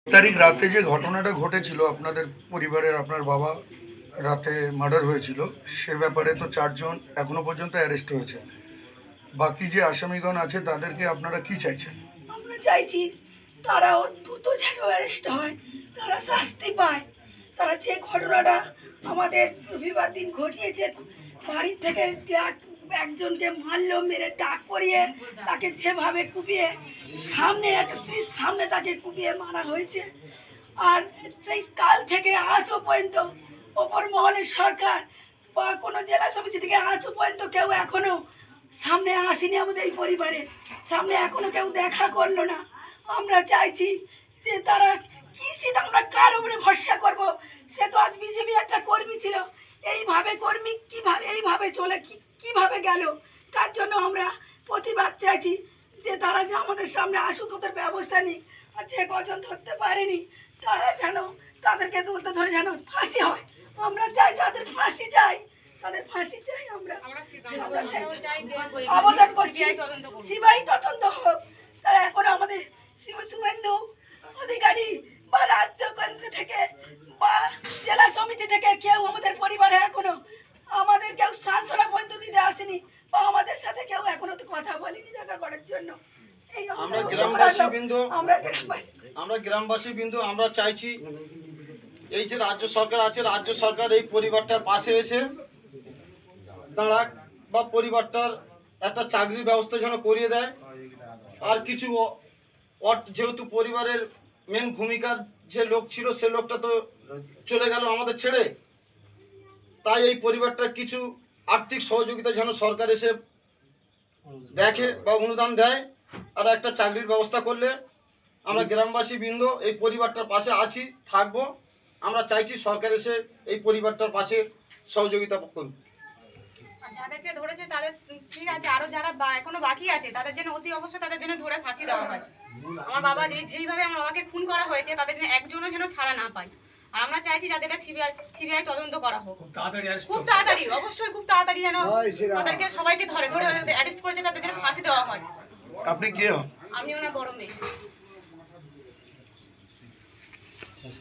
তারিখ রাতে যে ঘটনাটা ঘটেছিল আপনাদের পরিবারের, আপনার বাবা রাতে মার্ডার হয়েছিল, সে ব্যাপারে তো 4 জন এখনো পর্যন্ত অ্যারেস্ট হয়েছে। বাকি যে আসামিগণ আছে তাদেরকে আপনারা কি চাইছেন? আমরা চাইছি তারাও দ্রুত যেন অ্যারেস্ট হয়, তারা শাস্তি পায়। তারা যে ঘটনাটা আমাদের রবিবার দিন ঘটিয়েছে, বাড়ির থেকে একজনকে মারলো, মেরে ডাক করিয়ে তাকে যেভাবে কুপিয়ে সামনে একটা স্ত্রীর সামনে তাকে কুপিয়ে মারা হয়েছে। আর সেই কাল থেকে আজও পর্যন্ত ওপর মহলের সরকার বা কোনো জেলা সমিতি থেকে আজও পর্যন্ত কেউ এখনো সামনে আসেনি, আমাদের এই পরিবারে সামনে এখনো কেউ দেখা করলো না। আমরা চাইছি যে তারা কিসিত আমরা কার উপরে ভরসা করব? সে তো আজ বিজেপি একটা কর্মী ছিল, এইভাবে কর্মী কিভাবে এইভাবে চলে কিভাবে গেল? তার জন্য আমরা প্রতিবাদ চাইছি যে তারা যে আমাদের সামনে আসুক, ওদের ব্যবস্থা নিক। আর যে কজন ধরতে পারেনি তারা যেন তাদেরকে তুলতে ধরে যেন ফাঁসি হয়। আমরা চাই তাদের ফাঁসি চাই, তাদের ফাঁসি চাই। আমরা আবেদন করছি সিবিআই তদন্ত হোক। তারা এখন আমাদের শুভেন্দু অধিকারী বা রাজ্য কেন্দ্র থেকে বা জেলা সমিতি থেকে কেউ আমাদের পরিবারে এখনো আমাদের কেউ সান্ত্বনা পর্যন্ত দিতে আসেনি, বা আমাদের সাথে কেউ এখনো তো কথা বলেনি দেখা করার জন্য। আমরা গ্রামবাসী বিন্দু আমরা চাইছি এই যে রাজ্য সরকার আছে, রাজ্য সরকার এই পরিবারটার পাশে এসে দাঁড়াক বা পরিবারটার একটা চাকরির ব্যবস্থা যেন করিয়ে দেয়। আর কিছু যেহেতু পরিবারের মেন ভূমিকার যে লোক ছিল সে লোকটা তো চলে গেল আমাদের ছেড়ে, তাই এই পরিবারটার কিছু আর্থিক সহযোগিতা যেন সরকার এসে দেখে বা অনুদান দেয়। আর একটা চাকরির ব্যবস্থা করলে আমরা গ্রামবাসী বৃন্দ এই পরিবারটার পাশে আছি, থাকবো। আমরা চাইছি সরকার এসে এই পরিবারটার পাশে সহযোগিতা করুন। যাদেরকে ধরেছে তাদের ঠিক আছে, আরো যারা এখনো বাকি আছে তাদের জন্য অতি অবশ্যই তাদের জন্য ধরে ফাঁসি দেওয়া হয়। আমার বাবা যেইভাবে আমার বাবাকে খুন করা হয়েছে তাদের জন্য একজনও যেন ছাড়া না পায়। আর আমরা চাইছি যাদের সিবিআই তদন্ত করা হোক খুব তাড়াতাড়ি, অবশ্যই খুব তাড়াতাড়ি যেন তাদেরকে সবাইকে ধরে ধরে অ্যারেস্ট করেছে, তাদের জন্য ফাঁসি দেওয়া হয়। আপনি কে হন? আমি ওনার বড় মেয়ে।